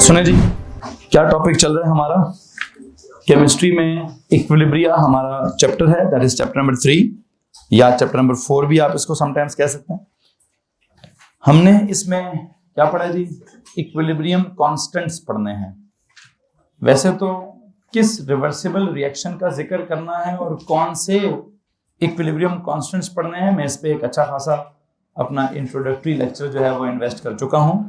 सुने जी, क्या टॉपिक चल रहा है हमारा? केमिस्ट्री में इक्विलिब्रिया हमारा चैप्टर है, दैट इज चैप्टर नंबर 3 या चैप्टर नंबर 4 भी आप इसको समटाइम्स कह सकते हैं। हमने इसमें क्या पढ़ा जी? इक्विलिब्रियम कांस्टेंट्स पढ़ने हैं। वैसे तो किस रिवर्सिबल रिएक्शन का जिक्र करना है और कौन से इक्विलिब्रियम कांस्टेंट्स पढ़ने हैं, मैं इस पे एक अच्छा खासा अपना इंट्रोडक्टरी लेक्चर जो है वो इन्वेस्ट कर चुका हूं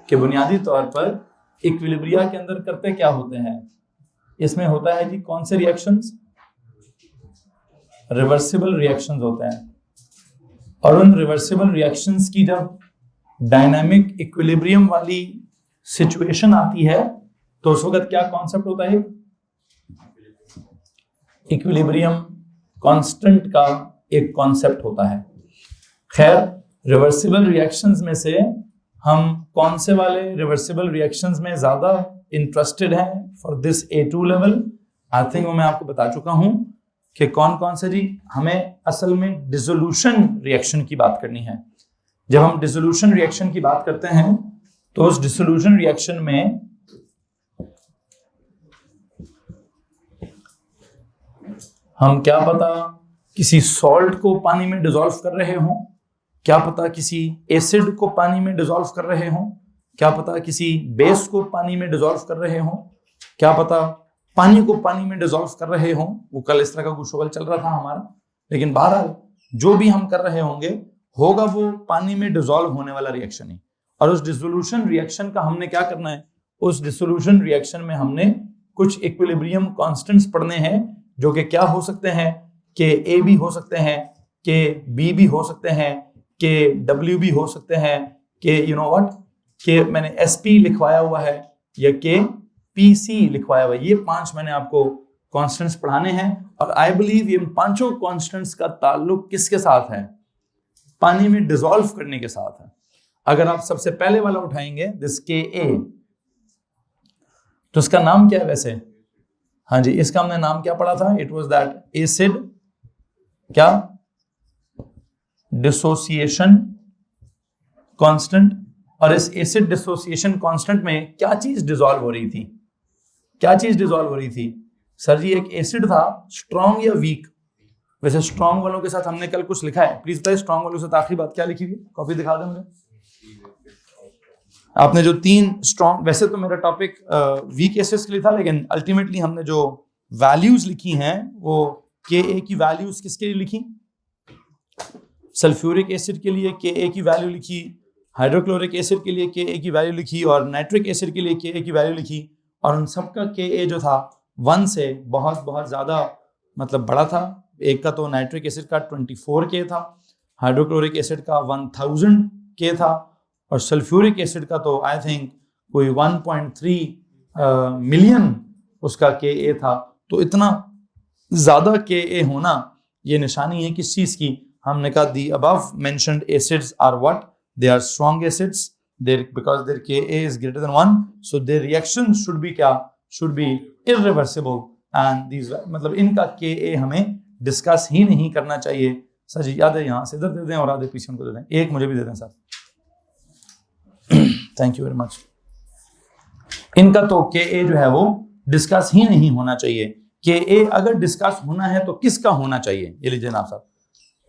कि बुनियादी तौर पर इक्विलिब्रिया के अंदर करते क्या होते हैं। इसमें होता है जी कौन से रिएक्शंस? रिवर्सिबल रिएक्शंस होते हैं, और उन रिवर्सिबल रिएक्शंस की जब डायनामिक इक्विलिब्रियम वाली सिचुएशन आती है तो उस वक्त क्या कॉन्सेप्ट होता है? इक्विलिब्रियम कांस्टेंट का एक कॉन्सेप्ट होता है। खैर, रिवर्सिबल रिएक्शंस में से हम कौन से वाले रिवर्सिबल रिएक्शंस में ज्यादा इंटरेस्टेड हैं for this A2 level? I think वो मैं आपको बता चुका हूं कि कौन कौन से जी। हमें असल में डिसोल्यूशन रिएक्शन की बात करनी है। जब हम डिसोल्यूशन रिएक्शन की बात करते हैं तो उस डिसोल्यूशन रिएक्शन में हम क्या पता किसी सॉल्ट को पानी में डिसॉल्व कर रहे हों, क्या पता किसी एसिड को पानी में डिसॉल्व कर रहे हों, क्या पता किसी बेस को पानी में डिसॉल्व कर रहे हों, क्या पता पानी को पानी में डिसॉल्व कर रहे हों। वो कल इस तरह का कुछ शोगल चल रहा था हमारा, लेकिन बहरहाल जो भी हम कर रहे होंगे होगा वो पानी में डिसॉल्व होने वाला रिएक्शन ही। और उस डिसोल्यूशन रिएक्शन का हमने क्या करना है? उस डिसोल्यूशन रिएक्शन में हमने कुछ इक्विलिब्रियम कांस्टेंट्स पढ़ने हैं जो कि क्या हो सकते हैं? के ए भी हो सकते हैं, के बी भी हो सकते हैं, के डब्ल्यू भी हो सकते हैं, के यू नो व्हाट, के मैंने एसपी लिखवाया हुआ है या के पीसी लिखवाया हुआ है। ये 5 मैंने आपको कांस्टेंट्स पढ़ाने हैं और आई बिलीव ये 5 कांस्टेंट्स का ताल्लुक किसके साथ है? पानी में डिसॉल्व करने के साथ है। अगर आप सबसे पहले वाला उठाएंगे दिस के ए, तो इसका नाम क्या है वैसे? हाँ जी, इसका हमने नाम क्या पढ़ा था? इट वाज दैट एसिड क्या डिसोसिएशन कांस्टेंट। और इस एसिड डिसोसिएशन कांस्टेंट में क्या चीज डिसॉल्व हो रही थी? क्या चीज डिसॉल्व हो रही थी? सर जी एक एसिड था, स्ट्रॉन्ग या वीक? वैसे स्ट्रॉन्ग वालों के साथ हमने कल कुछ लिखा है, प्लीज बताइए स्ट्रॉन्ग वालों के साथ आखिरी बात क्या लिखी हुई? कॉपी दिखा दें मुझे। आपने जो 3 स्ट्रॉन्ग, वैसे तो मेरा टॉपिक वीक एसिड्स के लिए था, लेकिन अल्टीमेटली हमने जो वैल्यूज लिखी हैं वो के ए की वैल्यूज किसके लिए लिखी? सल्फ्यूरिक एसिड के लिए के ए की वैल्यू लिखी, हाइड्रोक्लोरिक एसिड के लिए के ए की वैल्यू लिखी, और नाइट्रिक एसिड के लिए के ए की वैल्यू लिखी। और उन सबका के ए जो था 1 से बहुत बहुत ज्यादा मतलब बड़ा था। एक का तो नाइट्रिक एसिड का 24 के था, हाइड्रोक्लोरिक एसिड का 1000 के था, और सल्फ्यूरिक एसिड का तो आई थिंक कोई 1.3 मिलियन उसका के ए था। तो इतना ज्यादा के ए होना ये निशानी है किस चीज की? हमने कहा the above mentioned acids are what? They are strong acids, there because their K a is greater than 1, so their reaction should be क्या? Should be irreversible. And these मतलब इनका के ए हमें डिस्कस ही नहीं करना चाहिए। सर जी याद है, यहाँ से इधर दे दें और आधे पीछे उनको दे दें, एक मुझे भी दे दें sir. Thank you very much. इनका तो के ए जो है वो डिस्कस ही नहीं होना चाहिए। के ए अगर डिस्कस होना है तो किसका होना चाहिए? ये लीजिए ना साहब,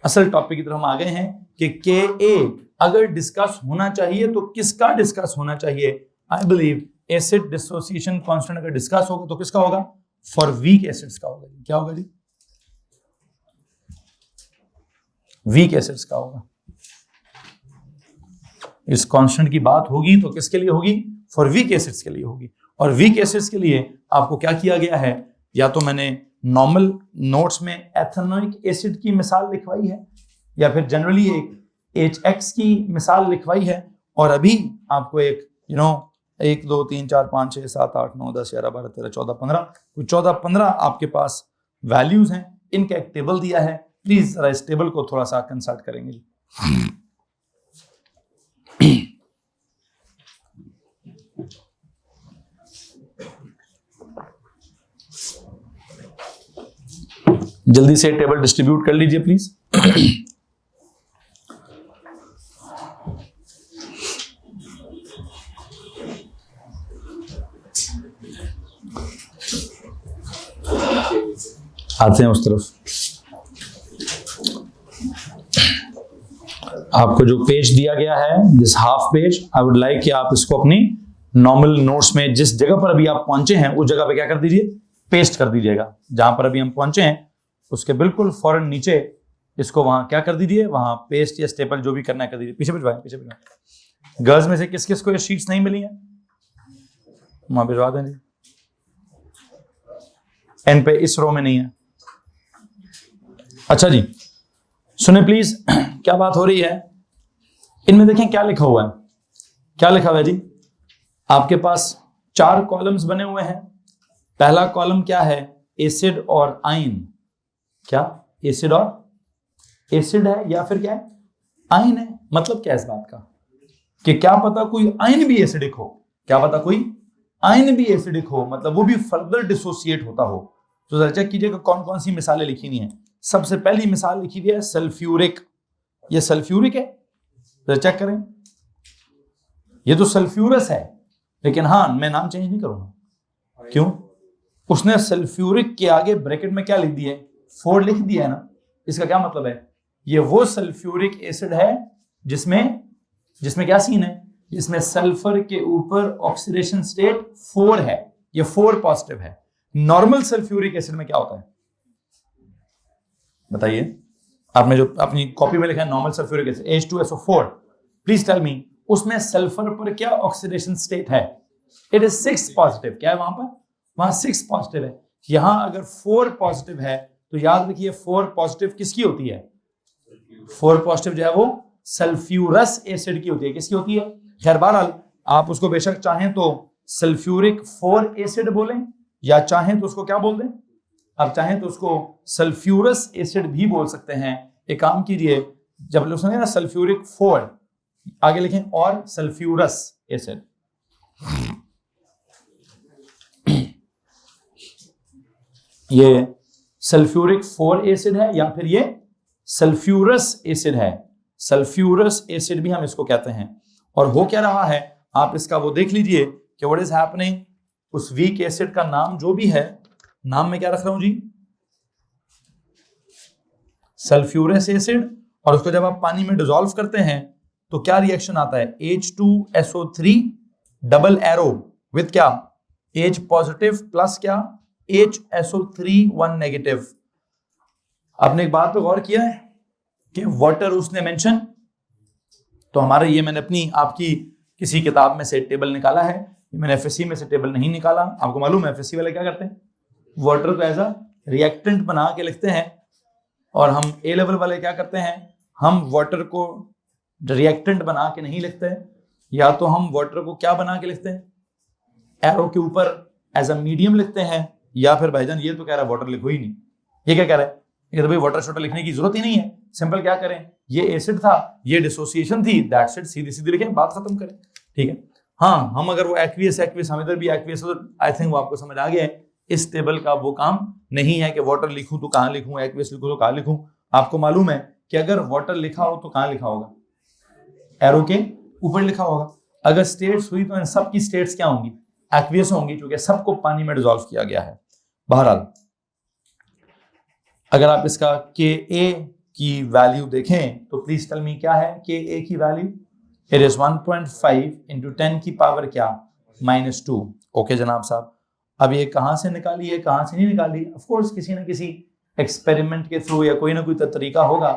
असल टॉपिक की तरफ हम आ गए हैं कि के ए अगर डिस्कस होना चाहिए तो किसका डिस्कस होना चाहिए? I believe acid dissociation constant अगर डिस्कस होगा तो किसका होगा? फॉर वीक एसिड्स का होगा। क्या होगा जी? वीक एसिड्स का होगा। इस कांस्टेंट की बात होगी तो किसके लिए होगी? फॉर वीक एसिड्स के लिए होगी। और वीक एसिड्स के लिए आपको क्या किया गया है? या तो मैंने नॉर्मल नोट्स में एथेनोइक एसिड की मिसाल लिखवाई है, या फिर जनरली एक HX की मिसाल लिखवाई है, और अभी आपको एक 1 2 3 4 5 6 7 8 9 10 11 12 13 14 15 कुछ 14-15 आपके पास वैल्यूज हैं। इनका एक टेबल दिया है, प्लीज जरा इस टेबल को थोड़ा सा कंसल्ट करेंगे। जल्दी से टेबल डिस्ट्रीब्यूट कर लीजिए प्लीज। आते हैं उस तरफ। आपको जो पेज दिया गया है, this half page, I would like कि आप इसको अपनी नॉर्मल नोट्स में जिस जगह पर अभी आप पहुंचे हैं उस जगह पे क्या कर दीजिए, पेस्ट कर दीजिएगा। जहां पर अभी हम पहुंचे हैं उसके बिल्कुल फौरन नीचे इसको वहां क्या कर दीजिए, वहां पेस्ट या स्टेपल जो भी करना है कर दीजिए। पीछे भिजवाएं, पीछे भिजवाएं। गर्ल्स में से किस किस को ये शीट्स नहीं मिली हैं, वहां भिजवा दें जी। एन पे इस रो में नहीं है। अच्छा जी, सुने प्लीज, क्या बात हो रही है। इनमें देखें क्या लिखा हुआ है, क्या लिखा हुआ है जी। आपके पास 4 कॉलम्स बने हुए हैं। पहला कॉलम क्या है, एसिड और आयन। क्या एसिड और एसिड है या फिर क्या है, आयन है। मतलब क्या है इस बात का कि क्या पता कोई आयन भी एसिडिक हो, क्या पता कोई आयन भी एसिडिक हो, मतलब वो भी फर्दर डिसोसिएट होता हो। तो जरा चेक कीजिएगा कौन कौन सी मिसालें लिखी हुई हैं। सबसे पहली मिसाल लिखी हुई है सल्फ्यूरिक। ये सल्फ्यूरिक है, जरा चेक करें। ये तो सल्फ्यूरस है, लेकिन हाँ मैं नाम चेंज नहीं करूंगा। क्यों, उसने सल्फ्यूरिक के आगे ब्रैकेट में क्या लिख दिया है, 4 लिख दिया है ना। इसका क्या मतलब है, ये वो सल्फ्यूरिक एसिड है जिसमें क्या सीन है, जिसमें सल्फर के ऊपर ऑक्सीडेशन स्टेट 4 है, ये 4 पॉजिटिव है। नॉर्मल सल्फ्यूरिक एसिड में क्या होता है बताइए। आपने जो अपनी कॉपी में लिखा है normal sulphuric acid H2SO4, please tell me उसमें सल्फर पर क्या ऑक्सीडेशन स्टेट है, इट इज 6 पॉजिटिव। क्या है वहां 6 पॉजिटिव है। यहां अगर 4 पॉजिटिव है तो याद रखिए 4 पॉजिटिव किसकी होती है, 4 पॉजिटिव जो है वो सल्फ्यूरस एसिड की होती है। किसकी होती है, खैर बहरहाल आप उसको बेशक चाहें तो सल्फ्यूरिक 4 एसिड बोलें या चाहें तो उसको क्या बोल दें, आप चाहें तो उसको सल्फ्यूरस एसिड भी बोल सकते हैं। एक काम कीजिए, जब लोग सुने ना सल्फ्यूरिक 4 आगे लिखें और सल्फ्यूरस एसिड। ये सल्फ्यूरिक 4 एसिड है या फिर ये सल्फ्यूरस एसिड है। सल्फ्यूरस एसिड भी हम इसको कहते हैं। और हो क्या रहा है आप इसका वो देख लीजिए कि व्हाट इज हैपनिंग। उस वीक एसिड का नाम जो भी है, नाम में क्या रख रहा हूं जी, सल्फ्यूरस एसिड। और उसको जब आप पानी में डिसॉल्व करते हैं तो क्या रिएक्शन आता है, H2SO3 डबल एरो विद क्या, H पॉजिटिव प्लस क्या, HSO3 1 नेगेटिव। आपने एक बात पे गौर किया है कि वाटर उसने मेंशन, तो हमारे ये मैंने अपनी आपकी किसी किताब में से टेबल निकाला है, मैंने एफएससी में से टेबल नहीं निकाला। आपको मालूम है एफएससी वाले क्या करते हैं, वाटर को एज अ रिएक्टेंट बना के लिखते हैं। और हम ए लेवल वाले क्या करते हैं, हम वाटर को रिएक्टेंट बना के नहीं लिखते, या तो हम वाटर को क्या बना के लिखते हैं, एरो के ऊपर एज अ मीडियम लिखते हैं, या फिर भाईजान ये तो कह रहा है वाटर लिखो ही नहीं। ये क्या कह रहा है, ये तो भाई वाटर शॉटर लिखने की जरूरत ही नहीं है। सिंपल क्या करें, ये एसिड था, ये डिसोसिएशन थी, दैट्स इट, सीधी सीधी लिखें, बात खत्म करें। ठीक है, हाँ हम अगर वो एक्वियस हम इधर भी एक्वियस हो, आई थिंक वो आपको समझ आ गया है। इस टेबल का वो काम नहीं है कि वाटर लिखूं तो कहां लिखूं, एक्वियस लिखूं तो कहां लिखूं। आपको मालूम है कि अगर वाटर लिखा हो तो कहां लिखा होगा, एरो के ऊपर लिखा होगा। अगर स्टेट्स हुई तो इन सब की स्टेट्स क्या होंगी, एक्वियस होंगी, क्योंकि सबको पानी में डिसॉल्व किया गया है। बहरहाल अगर आप इसका Ka की वैल्यू देखें तो प्लीज टेल मी क्या है Ka की वैल्यू, इट इज 1.5 इंटू 10 की पावर क्या, -2। ओके जनाब साहब, अब ये कहां से निकाली है, कहां से नहीं निकाली, ऑफ कोर्स किसी ना किसी एक्सपेरिमेंट के थ्रू या कोई ना कोई तरीका होगा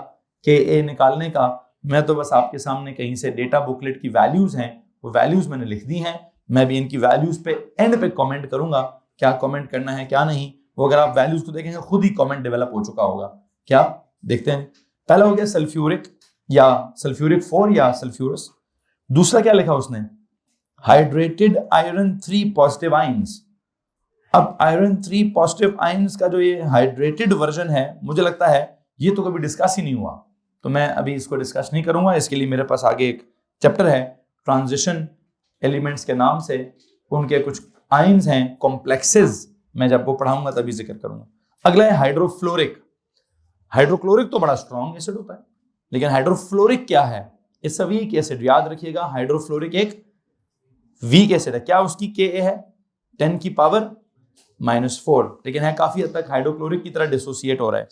Ka निकालने का। मैं तो बस आपके सामने कहीं से डेटा बुकलेट की वैल्यूज हैं, वो वैल्यूज मैंने लिख दी हैं। मैं भी इनकी वैल्यूज पे एंड पे कमेंट करूंगा, क्या कमेंट करना है क्या नहीं। वो अगर आप वैल्यूज को देखेंगे खुद ही कमेंट डेवलप हो चुका होगा। क्या देखते हैं, पहला हो गया सल्फ्यूरिक या सल्फ्यूरिक 4 या सल्फ्यूरस। दूसरा क्या लिखा उसने, हाइड्रेटेड आयरन 3 पॉजिटिव आयंस। अब आयरन 3 पॉजिटिव आयंस का जो ये हाइड्रेटेड वर्जन है, मुझे लगता है ये तो कभी डिस्कस ही नहीं हुआ, तो मैं अभी इसको डिस्कस नहीं करूंगा। इसके लिए मेरे पास आगे एक चैप्टर है ट्रांजिशन एलिमेंट्स के नाम से, उनके कुछ आयंस हैं, कॉम्प्लेक्सेस, मैं जब वो पढ़ाऊंगा तभी जिक्र करूंगा। अगला है हाइड्रोफ्लोरिक। हाइड्रोक्लोरिक तो बड़ा स्ट्रॉन्ग एसिड होता है, लेकिन हाइड्रोफ्लोरिक क्या है, इट्स अ वीक एसिड। याद रखिएगा हाइड्रोफ्लोरिक एक वीक एसिड है। क्या उसकी Ka है 10 की पावर -4, लेकिन है काफी हद तक हाइड्रोक्लोरिक की तरह डिसोसिएट हो रहा है।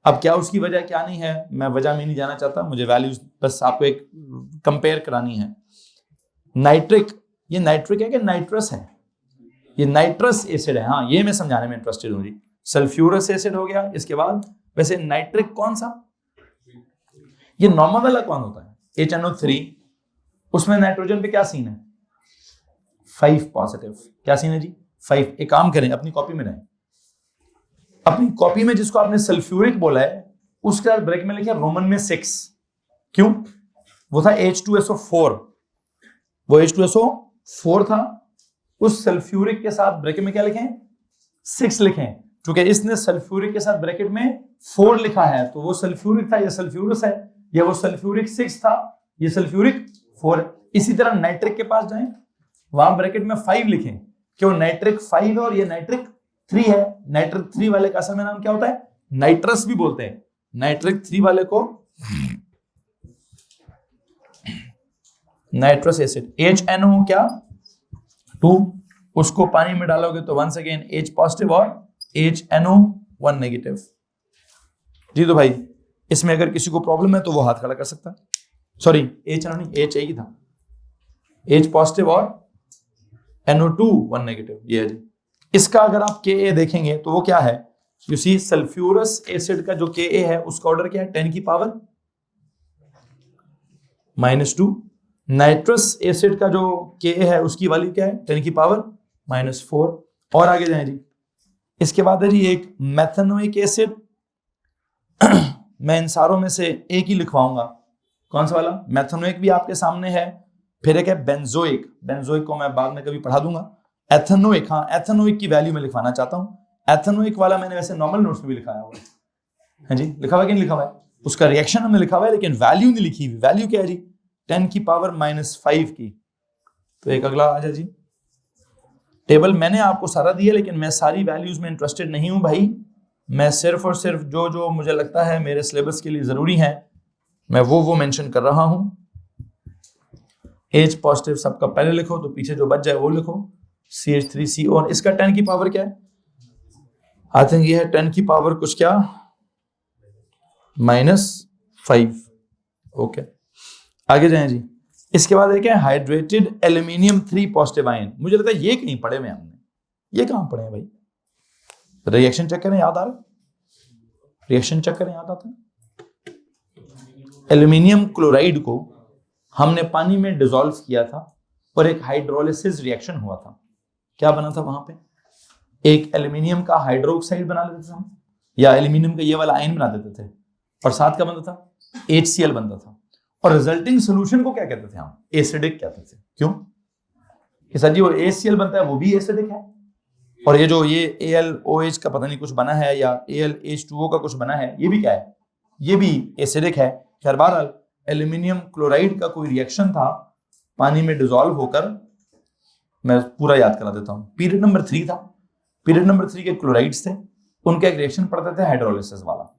अब क्या उसकी वजह क्या नहीं है, मैं वजह में नहीं जाना चाहता, मुझे वैल्यूज बस आपको एक कंपेयर करानी है। नाइट्रिक, ये नाइट्रिक है कि नाइट्रस है? ये नाइट्रस एसिड है, हाँ ये मैं समझाने में इंटरेस्टेड हूँ जी। सल्फ्यूरस एसिड हो गया, इसके बाद वैसे नाइट्रिक कौन सा? ये नॉर्मल वाला कौन होता है? HNO3, उसमें नाइट्रोजन पे क्या सीन है? 5 पॉजिटिव। क्या सीन है जी? 5। एक काम करें, अपनी कॉपी में रहें, अपनी कॉपी में जिसको आपने सल्फ्यूरिक बोला है उसके साथ ब्रैकेट में लिखिए रोमन में 6। क्यों? वो था H2SO4, वो H2SO4 था, उस सल्फ्यूरिक के साथ ब्रैकेट में क्या लिखें? 6 लिखें, क्योंकि इसने सल्फ्यूरिक के साथ ब्रैकेट में 4 लिखा है, तो वो सल्फ्यूरिक था, ये सल्फ्यूरस है, या वो सल्फ्यूरिक 6 था, ये सल्फ्यूरिक 4 है। इसी तरह नाइट्रिक के पास जाएं, वहां ब्रैकेट में 5 लिखें, क्यों? नाइट्रिक 5 है और ये नाइट्रिक 3 है। नाइट्रिक 3 वाले का असल में नाम क्या होता है? नाइट्रस भी बोलते हैं। नाइट्रिक 3 वाले को नाइट्रस एसिड। HNO क्या? 2, उसको पानी में डालोगे तो वंस अगेन H पॉजिटिव और HNO1 नेगेटिव। जी तो भाई इसमें अगर किसी को प्रॉब्लम है तो वो हाथ खड़ा कर सकता है। सॉरी HNO नहीं, H ही था, H पॉजिटिव और NO2 1 नेगेटिव, ये है जी। इसका अगर आप Ka देखेंगे तो वो क्या है? यू सी सल्फ्यूरस एसिड का जो Ka है उसका ऑर्डर क्या है? 10 की पावर -2। नाइट्रस एसिड का जो Ka है उसकी वैल्यू क्या है? 10 की पावर -4। और आगे जाएं जी, इसके बाद है जी एक मेथनोइक एसिड। मैं इन सारों में से एक ही लिखवाऊंगा। कौन सा वाला? मेथनोइक भी आपके सामने है, फिर एक है बेंजोइक। बेंजोइक को मैं बाद में कभी पढ़ा दूंगा। एथेनोइक, हाँ एथेनोइक की वैल्यू में लिखवाना चाहता हूं। एथेनोइक वाला मैंने वैसे नॉर्मल नोट्स में भी लिखाया हुआ है जी, लिखा हुआ कि नहीं लिखा हुआ है? उसका रिएक्शन हमने लिखा हुआ है लेकिन वैल्यू नहीं लिखी हुई। वैल्यू क्या है जी? 10 की पावर -5 की। तो एक अगला आ जाए जी, टेबल मैंने आपको सारा दिया लेकिन मैं सारी वैल्यूज में इंटरेस्टेड नहीं हूं भाई। मैं सिर्फ और सिर्फ जो जो मुझे लगता है मेरे सिलेबस के लिए जरूरी है मैं वो मेंशन कर रहा हूं। H पॉजिटिव सबका पहले लिखो, तो पीछे जो बच जाए वो लिखो। CH3CO, इसका 10 की पावर क्या है? आई थिंक ये है 10 की पावर कुछ क्या -5। ओके आगे जाएं जी। इसके बाद एक है हाइड्रेटेड एल्यूमिनियम 3 पॉजिटिव आयन। मुझे लगता है ये कहीं पढ़े हुए हमने, ये कहां पढ़े हैं भाई? रिएक्शन चेक करें, याद आ रहा? रिएक्शन चेक करें, याद आता है? एल्यूमिनियम क्लोराइड को हमने पानी में डिसॉल्व किया था और एक हाइड्रोलिसिस रिएक्शन हुआ था। क्या बना था वहां पे? एक एल्यूमिनियम का हाइड्रोक्साइड बना लेते थे हम, या एल्यूमिनियम का ये वाला आयन बना देते थे, और साथ क्या बनता था? HCl बनता था। और रिजल्टिंग सोल्यूशन को क्या कहते थे हम? एसिडिक कहते थे। क्यों? कि सर जी वो HCl बनता है वो भी एसिडिक है, और ये जो ये AlOH का पता नहीं कुछ बना है या AlH2O का कुछ बना है, ये भी क्या है? ये भी एसिडिक है। खैर बहरहाल एल्यूमिनियम क्लोराइड का कोई रिएक्शन था पानी में डिसॉल्व होकर, मैं पूरा याद करा देता हूं। पीरियड नंबर 3 था, पीरियड नंबर 3 के क्लोराइड्स थे, उनका एक रिएक्शन पड़ता था हाइड्रोलिसिस वाला।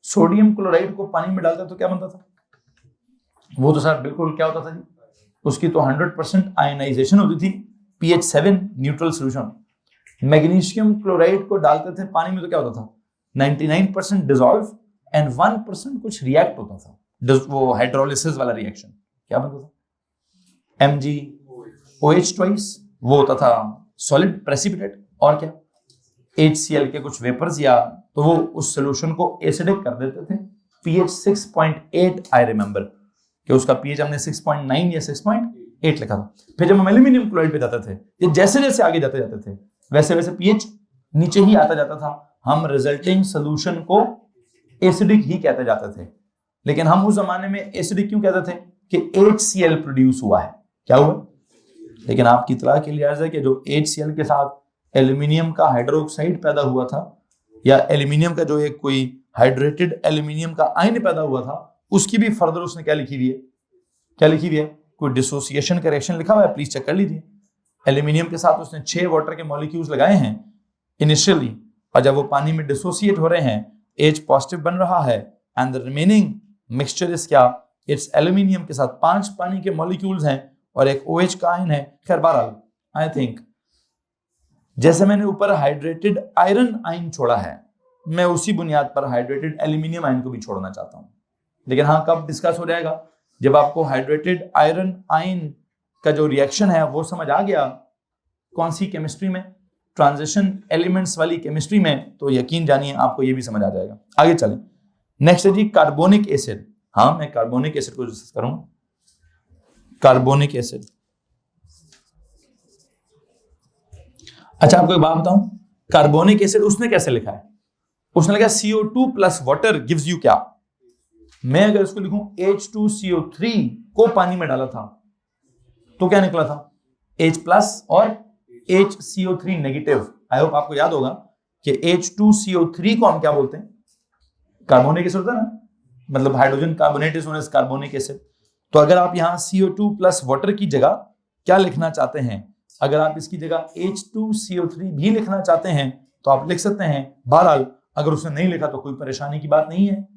सोडियम क्लोराइड को पानी में डालता तो क्या बनता था? वो तो सर बिल्कुल क्या होता था जी, उसकी तो 100% आयनाइजेशन होती थी, pH 7 neutral solution. Magnesium chloride को डालते थे पानी में तो क्या होता था? 99% डिसॉल्व एंड 1% कुछ रिएक्ट होता था, वो हाइड्रोलिसिस वाला रिएक्शन। क्या बनता था? MgOH ट्वाइस, वो होता था सॉलिड प्रेसिपिटेट, और क्या? HCl के कुछ वेपर्स, या तो वो उस सोल्यूशन को एसिडिक कर देते थे। pH 6.8 आई रिमेंबर कि उसका pH हमने 6.9 या 6.8 लिखा था। फिर जब हम एल्यूमिनियम क्लोराइड पे जाते थे, ये जैसे जैसे आगे जाते जाते थे वैसे वैसे pH नीचे ही आता जाता था। हम रिजल्टिंग सोल्यूशन को एसिडिक ही कहते जाते थे। लेकिन हम उस जमाने में एसिडिक क्यों कहते थे? कि HCl प्रोड्यूस हुआ है। क्या हुआ? लेकिन आपकी इत्तला के लिए अर्ज है कि जो HCl के साथ एल्यूमिनियम का हाइड्रोक्साइड पैदा हुआ था, या एल्यूमिनियम का जो एक कोई हाइड्रेटेड एल्यूमिनियम का आयन पैदा हुआ था, उसकी भी फर्दर उसने क्या लिखी हुई है? क्या लिखी हुई है? कोई डिसोसिएशन का रिएक्शन लिखा हुआ है, प्लीज चेक कर लीजिए। एल्यूमिनियम के साथ उसने 6 वाटर के मॉलिक्यूल्स लगाए हैं इनिशियली, और जब वो पानी में डिसोसिएट हो रहे हैं H पॉजिटिव बन रहा है, and the remaining mixture is क्या? इट्स एल्यूमिनियम के साथ 5 पानी के मॉलिक्यूल्स हैं और एक OH का आयन है। खैर बहरहाल आई थिंक जैसे मैंने ऊपर हाइड्रेटेड आयरन आयन छोड़ा है, मैं उसी बुनियाद पर हाइड्रेटेड एल्यूमिनियम आयन को भी छोड़ना चाहता हूं। लेकिन हाँ, कब डिस्कस हो जाएगा? जब आपको हाइड्रेटेड आयरन आयन का जो रिएक्शन है वो समझ आ गया, कौन सी केमिस्ट्री में, ट्रांजिशन एलिमेंट्स वाली केमिस्ट्री में, तो यकीन जानिए आपको ये भी समझ आ जाएगा। आगे चलें। नेक्स्ट है जी कार्बोनिक एसिड। हाँ, मैं कार्बोनिक एसिड को डिस्कस करूंगा। Carbonic acid. अच्छा, आपको एक बात बताऊं, कार्बोनिक एसिड उसने कैसे लिखा है? उसने लिखा CO2 plus water gives you क्या? मैं अगर इसको लिखूं H2CO3 को पानी में डाला था तो क्या निकला था? H प्लस और HCO3 नेगेटिव। आई होप आपको याद होगा कि H2CO3 को हम क्या बोलते हैं? कार्बोनिक एसिड होता है ना, मतलब hydrogen carbonate is known as carbonic acid. तो अगर आप यहां CO2 प्लस वाटर की जगह क्या लिखना चाहते हैं, अगर आप इसकी जगह H2CO3 भी लिखना चाहते हैं तो आप लिख सकते हैं। बहरहाल अगर उसने नहीं लिखा तो कोई परेशानी की बात नहीं है।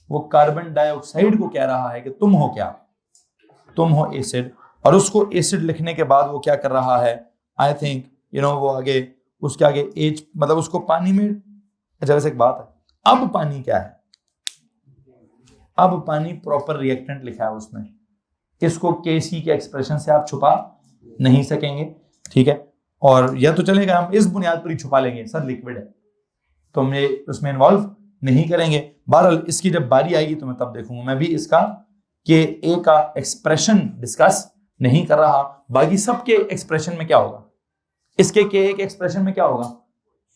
वो कार्बन डाइऑक्साइड को कह रहा है कि तुम हो क्या? तुम हो एसिड। और उसको एसिड लिखने के बाद वो क्या कर रहा है? आई थिंक वो आगे उसके आगे H मतलब उसको पानी में। अच्छा, वैसे एक बात है, अब पानी क्या है? अब पानी प्रॉपर रिएक्टेंट लिखा है उसने। इसको KC के एक्सप्रेशन से आप छुपा नहीं सकेंगे, ठीक है? और या तो चलेगा हम इस बुनियाद पर ही छुपा लेंगे, सर लिक्विड है तो हम ये उसमें इन्वॉल्व नहीं करेंगे। बहरहाल इसकी जब बारी आएगी तो मैं तब देखूंगा। मैं भी इसका KA का एक्सप्रेशन डिस्कस नहीं कर रहा। बाकी सबके एक्सप्रेशन में क्या होगा? इसके KA के एक्सप्रेशन में क्या होगा?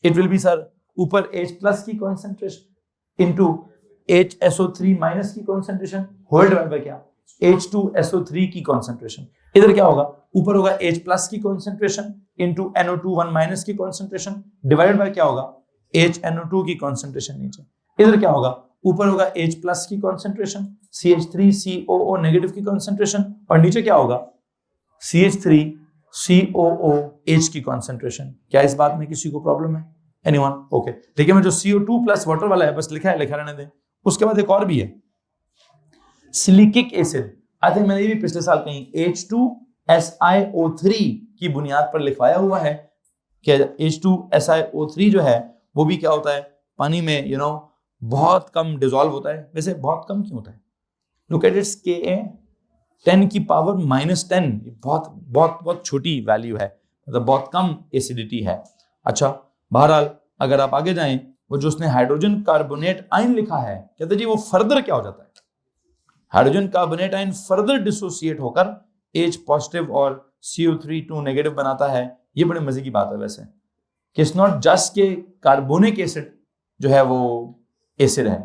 इट विल बी सर ऊपर H प्लस की कॉन्सेंट्रेशन इंटू HSO3 माइनस की कॉन्सेंट्रेशन होल डिवाइड बाय क्या? H2SO3 की कॉन्सेंट्रेशन। इधर क्या होगा? ऊपर होगा H प्लस की कॉन्सेंट्रेशन इंटू NO2 1 माइनस की कॉन्सेंट्रेशन डिवाइडेड बाय क्या होगा? HNO2 की कॉन्सेंट्रेशन नीचे। इधर क्या होगा? ऊपर होगा H प्लस की कॉन्सेंट्रेशन, CH3COO नेगेटिव की कॉन्सेंट्रेशन, और नीचे क्या होगा? CH3COOH की कॉन्सेंट्रेशन। क्या इस बात में किसी को प्रॉब्लम है? एनीवन? ओके, देखिए मैं जो CO2 प्लस वाटर वाला है बस लिखा है, लिखा रहने दें। उसके बाद एक और भी है, सिलिकिक एसिड। आई थिंक मैंने ये भी पिछले साल कहीं H2SiO3 की बुनियाद पर लिखवाया हुआ है कि H2SiO3 जो है वो भी क्या होता है? पानी में बहुत कम डिसॉल्व होता है। वैसे बहुत कम क्यों होता है? लुक एट इट्स Ka 10 की पावर -10। बहुत बहुत बहुत छोटी वैल्यू है, मतलब बहुत कम एसिडिटी है। अच्छा, बहरहाल अगर आप आगे जाएं, वो जो उसने हाइड्रोजन कार्बोनेट आयन लिखा है, कहते जी वो फर्दर क्या हो जाता है? Hydrogen carbonate ion further dissociate होकर H पॉजिटिव और CO3 2 नेगेटिव बनाता है। ये बड़े मजे की बात है वैसे कि इट्स नॉट जस्ट के कार्बोनिक एसिड जो है वो एसिड है।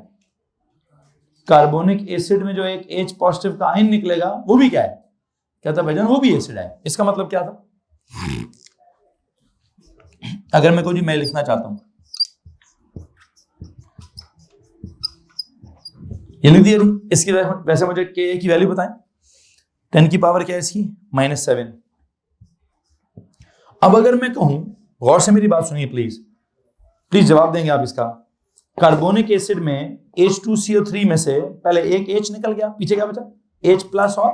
कार्बोनिक एसिड में जो एक H पॉजिटिव का आयन निकलेगा वो भी क्या है? कहता है भाईजान वो भी एसिड है। इसका मतलब क्या था? अगर मैं कहूं जी मैं लिखना चाहता हूं, ये लिख दिया। इसकी वैसे मुझे Ka की वैल्यू बताएं। 10 की पावर क्या है इसकी? -7। अब अगर मैं कहूं, गौर से मेरी बात सुनिए प्लीज, प्लीज जवाब देंगे आप इसका। कार्बोनिक एसिड में H2CO3 में से पहले एक H निकल गया, पीछे क्या बचा? H प्लस और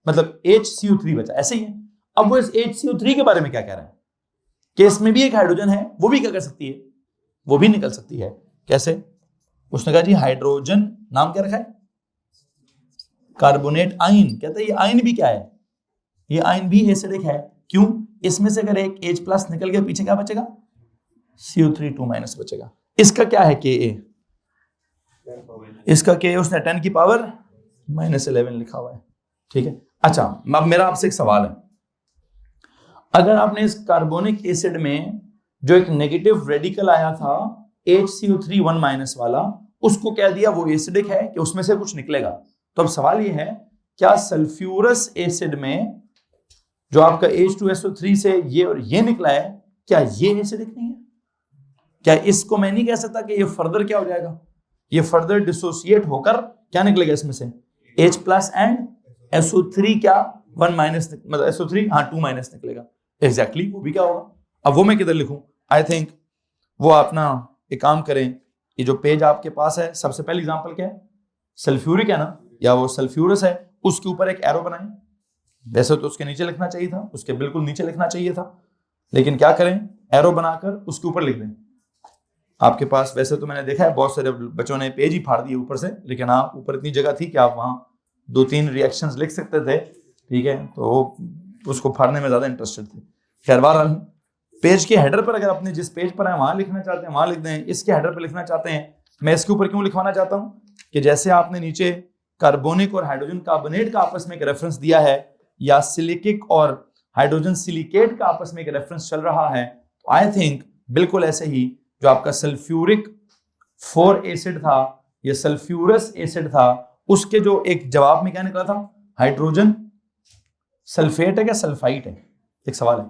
मतलब HCO3 बचा, ऐसे ही है। अब वो इस HCO3 के बारे में क्या कह रहे हैं कि इसमें भी एक हाइड्रोजन है, वो भी क्या कर सकती है? वो भी निकल सकती है। कैसे? उसने कहा जी हाइड्रोजन, नाम क्या रखा है? Carbonate ion. कहता है ये आयन भी क्या है? ये आयन भी एसिडिक है। क्यों? इसमें से अगर एक H प्लस निकल गया, पीछे क्या बचेगा? CO3 2 माइनस बचेगा। इसका क्या है Ka? इसका Ka उसने 10 की पावर -11 लिखा हुआ है, ठीक है। अच्छा, अब मेरा आपसे एक सवाल है, अगर आपने इस कार्बोनिक एसिड में जो एक नेगेटिव रेडिकल आया था HCO3 1 माइनस वाला, उसको कह दिया वो एसिडिक है कि उसमें से कुछ निकलेगा, तो अब सवाल ये है क्या सल्फ्यूरस एसिड में जो आपका H2SO3 से ये और ये निकला है, क्या ये एसिडिक नहीं है? क्या इसको मैं नहीं कह सकता कि ये फर्दर क्या हो जाएगा? ये फर्दर डिसोसिएट होकर क्या निकलेगा इसमें से? H प्लस एंड SO3 क्या 1 माइनस, मतलब SO3 हाँ 2 माइनस निकलेगा। एग्जैक्टली वो भी क्या होगा? अब वो मैं किधर लिखूं? आई थिंक वो अपना एक काम करें, ये जो पेज आपके पास है, सबसे पहले एग्जांपल क्या है? सल्फ्यूरिक है ना, या वो सल्फ्यूरस है, उसके ऊपर एक एरो बनाएं। वैसे तो उसके नीचे लिखना चाहिए था, उसके बिल्कुल नीचे लिखना चाहिए था, लेकिन क्या करें, एरो बनाकर उसके ऊपर लिख दें। आपके पास वैसे तो मैंने देखा है बहुत सारे बच्चों ने पेज ही फाड़ दिए ऊपर से, लेकिन हाँ ऊपर इतनी जगह थी कि आप वहाँ 2-3 रिएक्शंस लिख सकते थे, ठीक है, तो उसको फाड़ने में ज्यादा इंटरेस्टेड थे। खैर बहरहाल पेज के हेडर पर अगर अपने जिस पेज पर है वहां लिखना चाहते हैं वहां लिख दें, इसके हेडर पर लिखना चाहते हैं, मैं इसके ऊपर क्यों लिखवाना चाहता हूँ कि जैसे आपने नीचे कार्बोनिक और हाइड्रोजन कार्बोनेट का आपस में एक रेफरेंस दिया है, या सिलिकिक और हाइड्रोजन सिलिकेट का आपस में एक रेफरेंस चल रहा है, तो आई थिंक बिल्कुल ऐसे ही जो आपका सल्फ्यूरिक 4 एसिड था या सल्फ्यूरस एसिड था, उसके जो एक जवाब में क्या निकला था, हाइड्रोजन सल्फेट है क्या सल्फाइट है, एक सवाल है,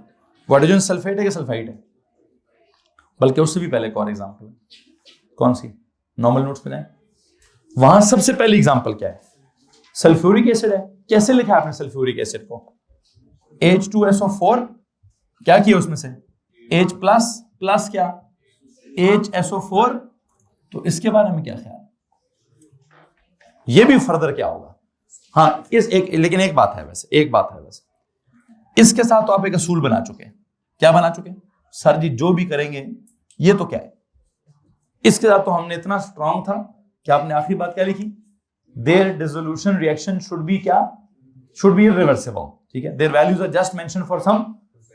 हाइड्रोजन सल्फेट है क्या सल्फाइट है। बल्कि उससे भी पहले एक और एग्जांपल है, कौन सी, नॉर्मल नोट्स पे जाएं, वहां सबसे पहली एग्जांपल क्या है, सल्फ्यूरिक एसिड है। कैसे लिखा है आपने सल्फ्यूरिक एसिड को, H2SO4 क्या किया उसमें से H प्लस क्या HSO4, तो इसके बारे में क्या ख्याल, ये भी फर्दर क्या होगा। हाँ लेकिन एक बात है वैसे इसके साथ तो आप एक असूल बना चुके हैं। क्या बना चुके हैं सर जी, जो भी करेंगे ये तो क्या है, इसके साथ तो हमने इतना स्ट्रांग था कि आपने आखिरी बात क्या लिखी, their dissolution reaction should be reversible, ठीक है, their values are just mention for some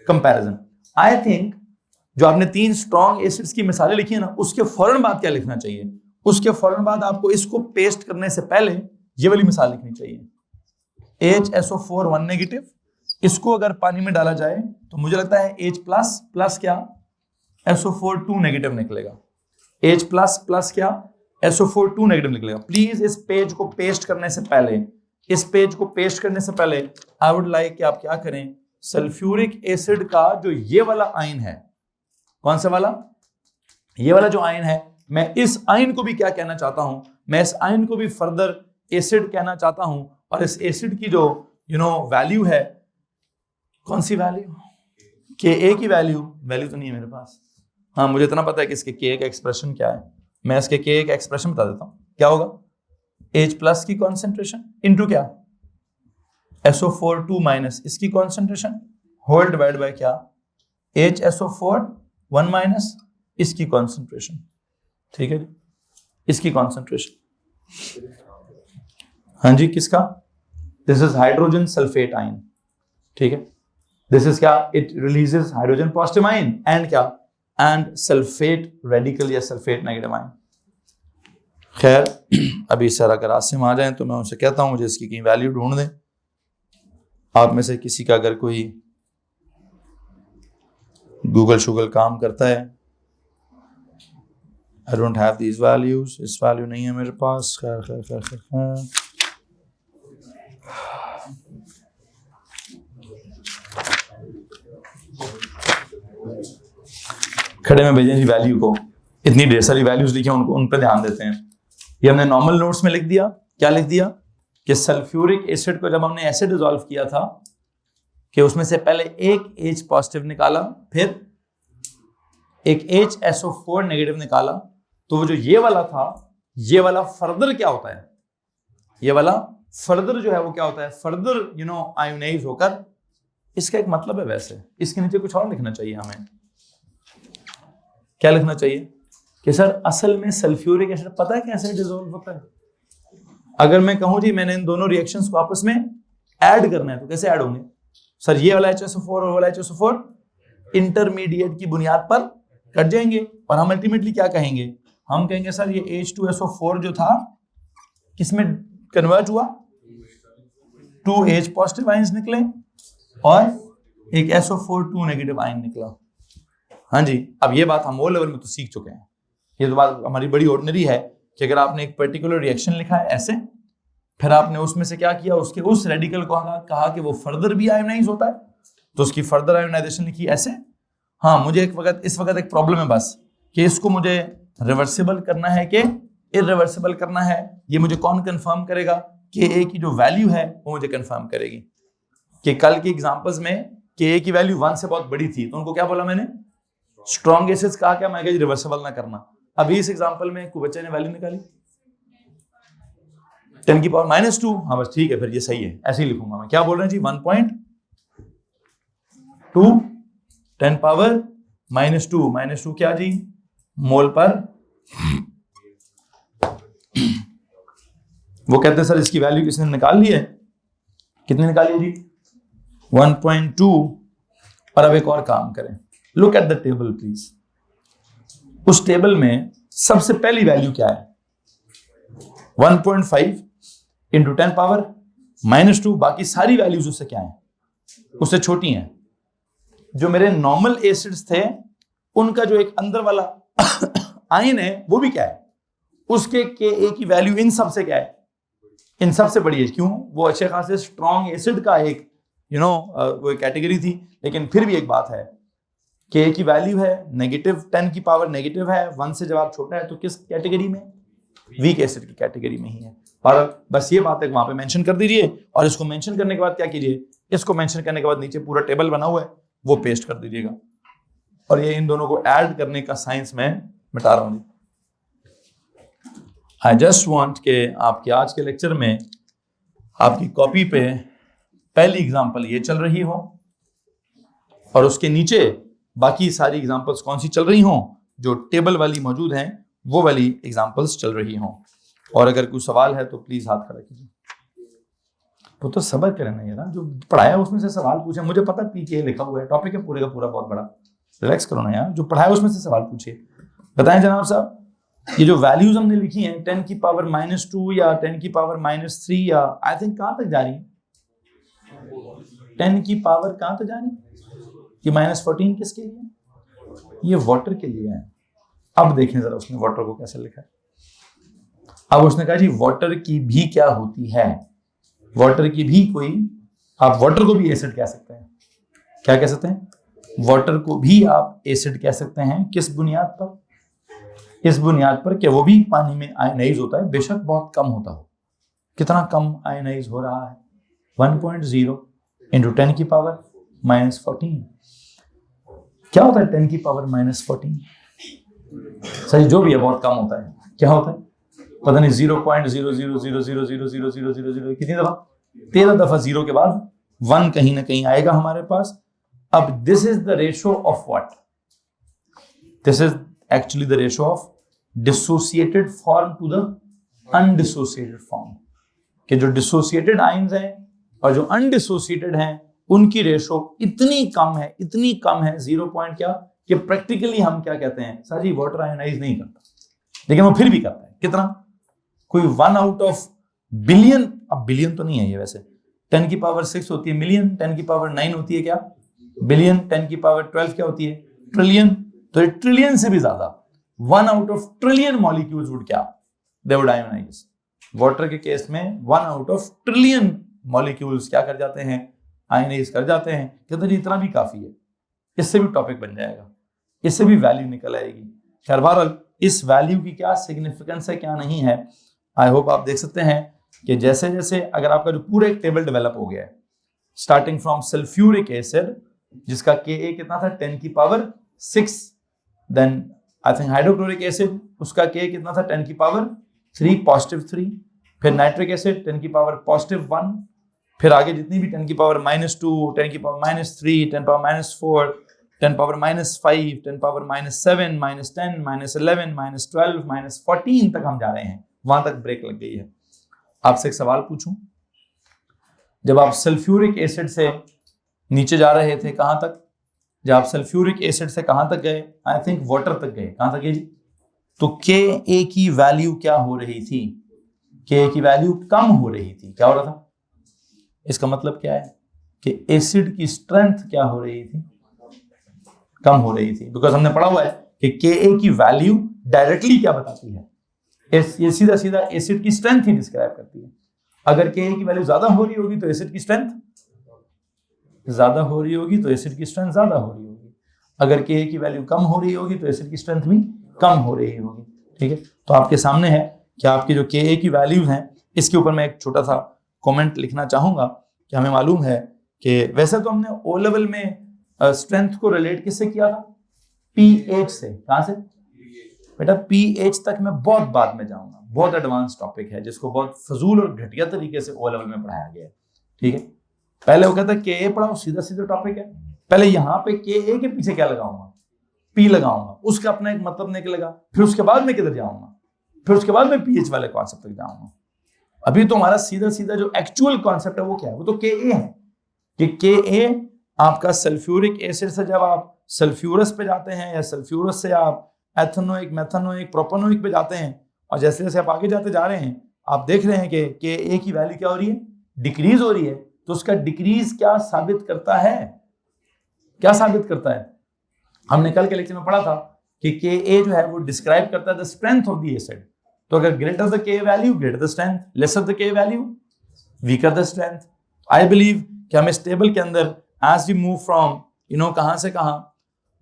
comparison. I think जो आपने 3 स्ट्रांग एसिड्स की मिसालें लिखी है ना, उसके फौरन बाद क्या लिखना चाहिए, उसके फौरन बाद आपको इसको पेस्ट करने से पहले ये वाली मिसाल लिखनी चाहिए, HSO4 1 नेगेटिव, इसको अगर पानी में डाला जाए तो मुझे लगता है H प्लस क्या SO4 2 नेगेटिव निकलेगा, H प्लस क्या SO4 2 नेगेटिव निकलेगा। प्लीज इस पेज को पेस्ट करने से पहले आई वुड लाइक कि आप क्या करें, सल्फ्यूरिक एसिड का जो ये वाला आयन है, कौन सा वाला, ये वाला जो आयन है, मैं इस आयन को भी क्या कहना चाहता हूं, मैं इस आयन को भी फर्दर एसिड कहना चाहता हूं, और इस एसिड की जो वैल्यू है, कौन सी वैल्यू, Ka की वैल्यू तो नहीं है मेरे पास, हाँ मुझे इतना पता है कि इसके Ka का एक्सप्रेशन क्या है, मैं इसके Ka का एक्सप्रेशन बता देता हूं, क्या होगा, H प्लस की कॉन्सेंट्रेशन इनटू क्या SO4 2 माइनस इसकी कॉन्सेंट्रेशन होल डिवाइड बाय क्या HSO4 1 माइनस इसकी कॉन्सेंट्रेशन, ठीक है जी, इसकी कॉन्सेंट्रेशन, हाँ जी किसका, this is hydrogen sulphate ion, ठीक है, दिस इज क्या, it releases hydrogen positive ion and क्या, एंड सल्फेट रेडिकल या सल्फेट नेगेटिव आयन। खैर अभी सर अगर आसिम आ जाए तो मैं उनसे कहता हूं मुझे इसकी कहीं वैल्यू ढूंढ दें, आप में से किसी का अगर कोई गूगल काम करता है, I don't have these values, इस वैल्यू नहीं है मेरे पास, खैर खड़े में भेजें वैल्यू को, इतनी ढेर सारी वैल्यूज लिखी हैं, उनको उन पर ध्यान देते हैं। ये हमने नॉर्मल नोट्स में लिख दिया, क्या लिख दिया कि सल्फ्यूरिक एसिड को जब हमने ऐसे डिसॉल्व किया था कि उसमें से पहले एक H पॉजिटिव निकाला, फिर एक HSO4 नेगेटिव निकाला, तो वो जो ये वाला था, ये वाला फर्दर क्या होता है, ये वाला फर्दर जो है वो क्या होता है, फर्दर आयोनाइज होकर, इसका एक मतलब है, वैसे इसके नीचे कुछ और लिखना चाहिए हमें, क्या लिखना चाहिए कि सर असल में सल्फ्यूरिक एसिड पता है कैसे डिसॉल्व होता है। अगर मैं कहूं जी मैंने इन दोनों रिएक्शंस को आपस में ऐड करना है तो कैसे ऐड होंगे सर, ये वाला HSO4 और वाला HSO4 इंटरमीडिएट की बुनियाद पर कट जाएंगे, और हम अल्टीमेटली क्या कहेंगे, हम कहेंगे सर ये H2SO4 जो था किसमें कन्वर्ट हुआ, 2 H पॉजिटिव आयंस निकले और एक SO4 2 नेगेटिव आयन निकला। हाँ जी, अब ये बात हम वो लेवल में तो सीख चुके हैं, ये तो बात हमारी बड़ी ऑर्डिनरी है कि अगर आपने एक पर्टिकुलर रिएक्शन लिखा है ऐसे, फिर आपने उसमें से क्या किया, उसके उस रेडिकल को कहा कि वो फर्दर भी आयोनाइज होता है, तो उसकी फर्दर आयोनाइजेशन लिखी ऐसे। हाँ मुझे इस वक्त एक प्रॉब्लम है बस कि इसको मुझे रिवर्सिबल करना है कि इरिवर्सिबल करना है, ये मुझे कौन कंफर्म करेगा, Ka की जो वैल्यू है वो मुझे कंफर्म करेगी। कि कल के एग्जांपल्स में Ka की वैल्यू 1 से बहुत बड़ी थी तो उनको क्या बोला मैंने, स्ट्रॉन्ग एसिड्स कहा क्या, मैं रिवर्सिबल ना करना। अभी इस एग्जांपल में कोई बच्चे ने वैल्यू निकाली 10 की पावर -2, हाँ बस ठीक है, फिर ये सही है, ऐसे ही लिखूंगा मैं। क्या बोल रहे हैं जी, 1.2 10 पावर -2 क्या जी, मोल पर। वो कहते हैं सर इसकी वैल्यू किसने निकाल ली है, कितनी निकाली है जी, 1.2। और अब एक और काम करें, look at the table please. उस टेबल में सबसे पहली वैल्यू क्या है, 1.5 इंटू 10 पावर -2। बाकी सारी वैल्यूज उससे क्या है, उससे छोटी हैं। जो मेरे नॉर्मल एसिड्स थे उनका जो एक अंदर वाला आयन है वो भी क्या है, उसके Ka की वैल्यू इन सब से क्या है, इन सब से बड़ी है। क्यों, वो अच्छे खासे स्ट्रॉन्ग एसिड का एक वो कैटेगरी थी। लेकिन फिर भी एक बात है, Ka की वैल्यू है नेगेटिव 10 की पावर नेगेटिव है, 1 से जब आप छोटा है तो किस कैटेगरी में, वीक एसिड की कैटेगरी में ही है। और बस ये बात है वहां पे मेंशन कर दीजिए। और इसको मेंशन करने के बाद क्या कीजिए, इसको मेंशन करने के बाद नीचे पूरा टेबल बना हुआ है वो पेस्ट कर दीजिएगा। और ये इन दोनों को ऐड करने का साइंस में मिटा रहा हूं। आई जस्ट वांट के आपके आज के लेक्चर में आपकी कॉपी पे पहली एग्जांपल ये चल रही हो और उसके नीचे बाकी सारी एग्जांपल्स कौन सी चल रही हो, जो टेबल वाली मौजूद हैं वो वाली एग्जांपल्स चल रही हो। और अगर कोई सवाल है तो प्लीज हाथ खड़ा कीजिए। वो तो सब्र करें ना यार, जो पढ़ाया उसमें से सवाल पूछे। मुझे पता पीके लिखा हुआ है, टॉपिक है पूरे का पूरा बहुत बड़ा, रिलैक्स करो ना यार, जो पढ़ाया उसमें से सवाल पूछिए। बताएं जनाब साहब, ये जो वैल्यूज हमने लिखी हैं 10 की पावर -2 या 10 की पावर -3 या आई थिंक कहां तक जा रही है, 10 की पावर कहां तक जा रही है, ये -14 किसके लिए, ये वाटर के लिए है। अब देखें जरा उसने वाटर को कैसे लिखा है। अब उसने कहा जी वाटर की भी क्या होती है, वाटर की भी कोई, आप वाटर को भी एसिड कह सकते हैं। क्या कह सकते हैं, वाटर को भी आप एसिड कह सकते हैं। किस बुनियाद पर, इस बुनियाद पर कि वो भी पानी में आयनाइज होता है, बेशक बहुत कम होता हो। कितना कम आयनाइज हो रहा है, 1.0 इंटू 10 की पावर -14। क्या होता है 10 की पावर -14, सही जो भी है बहुत कम होता है। क्या होता है पता नहीं, 0.0000000000 कितनी दफा, 13 दफा जीरो के बाद 1 कहीं ना कहीं आएगा हमारे पास। अब this is the ratio of what, this is actually the ratio of dissociated form to the undissociated form. कि जो डिसोसिएटेड आयंस हैं और जो अनडिसोसिएटेड हैं उनकी रेशो इतनी कम है, इतनी कम है 0 पॉइंट क्या, कि प्रैक्टिकली हम क्या कहते हैं सर जी वाटर आयनाइज नहीं करता, लेकिन वो फिर भी करता है। कितना, कोई 1 आउट ऑफ बिलियन, अब बिलियन तो नहीं है ये वैसे, 10 की पावर 6 होती है मिलियन, 10 की पावर 9 होती है क्या बिलियन, 10 की पावर 12 क्या होती है ट्रिलियन। तो ट्रिलियन से भी ज्यादा, 1 out of trillion molecules would क्या, दे वुड आयनाइज। वाटर के केस में 1 आउट ऑफ ट्रिलियन मॉलिक्यूल्स क्या कर जाते हैं, आयनाइज कर जाते हैं। कहते हैं इतना भी काफी है, इससे भी टॉपिक बन जाएगा, इससे भी वैल्यू निकल आएगी। खैर बहरहाल इस वैल्यू की क्या सिग्निफिकेंस है क्या नहीं है, आई होप आप देख सकते हैं कि जैसे जैसे अगर आपका जो पूरा एक टेबल डेवलप हो गया है, स्टार्टिंग फ्रॉम सल्फ्यूरिक एसिड जिसका Ka कितना था 10 की power 6, then I think hydrochloric acid उसका Ka कितना था 10 की पावर 3 +3, फिर नाइट्रिक एसिड 10 की पावर +1, फिर आगे जितनी भी 10 की पावर -2, 10 की पावर -3, 10 पावर -4, 10 पावर -5, 10 पावर -7, -10, -11, -12, -14 तक हम जा रहे हैं। वहां तक ब्रेक लग गई है। आपसे एक सवाल पूछूं, जब आप सल्फ्यूरिक एसिड से नीचे जा रहे थे कहां तक, जब आप सल्फ्यूरिक एसिड से कहां तक गए, आई थिंक वाटर तक गए, कहां तक गए जी, तो Ka की वैल्यू क्या हो रही थी, Ka की वैल्यू कम हो रही थी। क्या हो रहा था, इसका मतलब क्या है कि एसिड की स्ट्रेंथ क्या हो रही थी, कम हो रही थी। बिकॉज हमने पढ़ा हुआ है कि Ka की वैल्यू डायरेक्टली क्या बताती है, ये सीधा सीधा एसिड की स्ट्रेंथ ही डिस्क्राइब करती है। अगर Ka की वैल्यू ज्यादा हो रही होगी तो एसिड की स्ट्रेंथ ज्यादा हो रही होगी, तो एसिड की स्ट्रेंथ ज्यादा हो रही होगी। अगर Ka की वैल्यू कम हो रही होगी तो एसिड की स्ट्रेंथ भी कम हो रही होगी। ठीक है, तो आपके सामने है कि आपकी जो Ka की वैल्यूज हैं, इसके ऊपर मैं एक छोटा सा कमेंट लिखना चाहूंगा कि हमें मालूम है कि वैसे तो हमने ओ लेवल में स्ट्रेंथ को रिलेट किससे किया था, पीएच से। कहां से बेटा, पीएच तक मैं बहुत बाद में जाऊंगा, बहुत एडवांस टॉपिक है जिसको बहुत फजूल और घटिया तरीके से ओ लेवल में पढ़ाया गया है। ठीक है, पहले वो कहता है Ka पढ़ाओ, सीधा सीधा टॉपिक है। पहले यहाँ पे Ka के पीछे क्या लगाऊंगा, पी लगाऊंगा, उसका अपना एक मतलब निकलेगा, फिर उसके बाद मैं किधर जाऊंगा, फिर उसके बाद मैं पीएच वाले कॉन्सेप्ट तक जाऊंगा। अभी तो हमारा सीधा सीधा जो एक्चुअल कॉन्सेप्ट है वो क्या है, वो तो के ए है कि के ए आपका सल्फ्यूरिक एसिड से जब आप सल्फ्यूरस पे जाते हैं या सल्फ्यूरस से आप एथेनोइक, मेथेनोइक, प्रोपेनोइक पे जाते हैं, और जैसे जैसे आप आगे जाते जा रहे हैं आप देख रहे हैं कि के ए की वैल्यू क्या हो रही है, डिक्रीज हो रही है। तो उसका डिक्रीज क्या साबित करता है, क्या साबित करता है? हमने कल के लेक्चर में पढ़ा था कि के ए जो है वो डिस्क्राइब करता है the strength of the acid. तो अगर greater the K value greater the strength, lesser the K value weaker the strength. I believe कि हम इस टेबल के अंदर एज वी मूव फ्रॉम कहां से कहां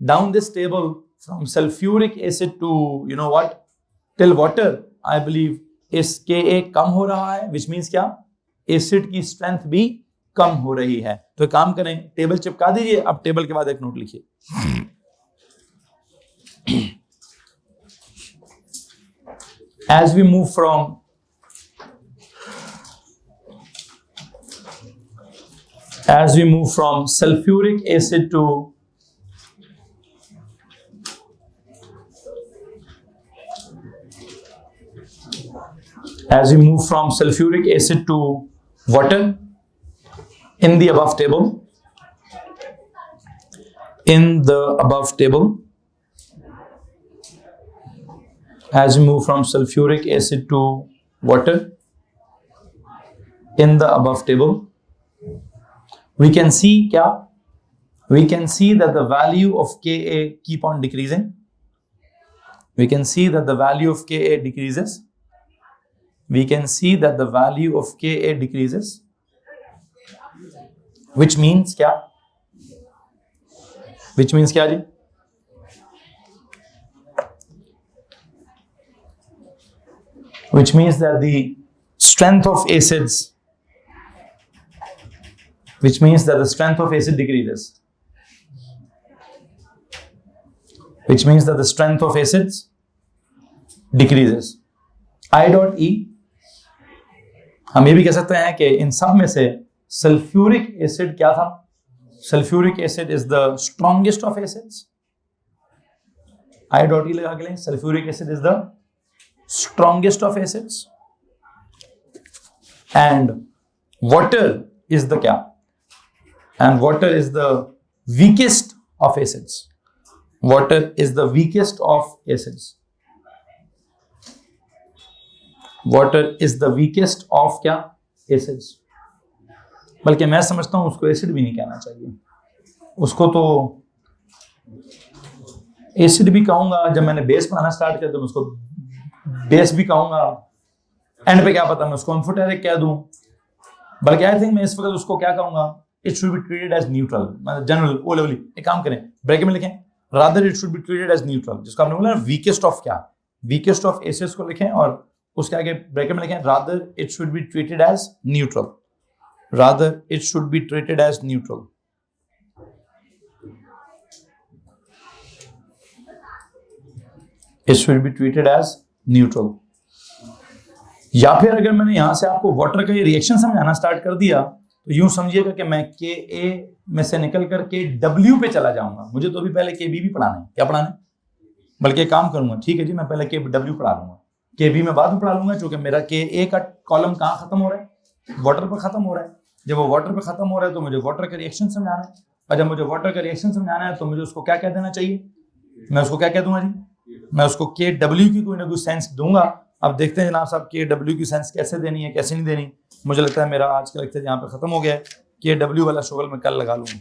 down this table from sulphuric acid to what till water, I believe इस के ए कम हो रहा है, विच मीन्स क्या, एसिड की स्ट्रेंथ भी कम हो रही है। तो काम करें, टेबल चिपका दीजिए, अब टेबल के बाद एक नोट लिखिए। As we move from sulfuric acid to water in the above table, as we move from sulfuric acid to water in the above table, we can see that the value of Ka keep on decreasing. We can see that the value of Ka decreases. Which means क्या? Which means क्या जी? Which means that the strength of acids decreases. I dot E, हम ये भी कह सकते हैं कि इन सब में से सल्फ्यूरिक एसिड क्या था? Sulphuric acid is the strongest of acids. I dot E लगा के लें, sulphuric acid is the strongest of acids and water is the क्या? And water is the weakest of acids. Water is the weakest of acids. Water is the weakest of क्या? Acids. बल्कि मैं समझता हूं उसको एसिड भी नहीं कहना चाहिए, उसको तो एसिड भी कहूंगा। जब मैंने बेस पढ़ाना स्टार्ट किया तो मैं उसको बेस भी कहूंगा, एंड पे क्या पता मैं उसको एम्फोटेरिक कह दूं। बल्कि आई थिंक मैं इस वक्त उसको क्या कहूंगा, it should be treated as neutral, मतलब जनरल ओ लेवली। एक काम करें, ब्रैकेट में लिखें rather it should be treated as neutral, जिसको आपने बोला वीकेस्ट ऑफ क्या, वीकेस्ट ऑफ एसिड्स को लिखें और उसके आगे ब्रैकेट में लिखें rather it should be treated as neutral, rather it should be treated as neutral. It should be treated as neutral. या फिर अगर मैंने यहां से आपको वाटर का ये रिएक्शन समझाना स्टार्ट कर दिया तो यूं समझिएगा कि मैं के ए में से निकल कर के डब्ल्यू पे चला जाऊंगा। मुझे तो अभी पहले के बी भी पढ़ाना है, क्या पढ़ाना है, बल्कि काम करूंगा, ठीक है जी, मैं पहले के डब्ल्यू पढ़ा लूंगा, के बी में बाद में पढ़ा लूंगा, क्योंकि मेरा के ए का कॉलम कहाँ खत्म हो रहा है, वाटर पर खत्म हो रहा है। जब वो वाटर पर खत्म हो रहा है तो मुझे वाटर का रिएक्शन समझाना है, और जब मुझे वाटर का रिएक्शन समझाना है तो मुझे उसको क्या कह देना चाहिए, मैं उसको क्या कह दूंगा जी, मैं उसको के डब्ल्यू की कोई ना कोई सेंस दूंगा। अब देखते हैं जनाब साहब के डब्ल्यू की सेंस कैसे देनी है कैसे नहीं देनी। मुझे लगता है मेरा आज का लेक्चर यहाँ पे खत्म हो गया है, के डब्ल्यू वाला शोगल मैं कल लगा लूंगा।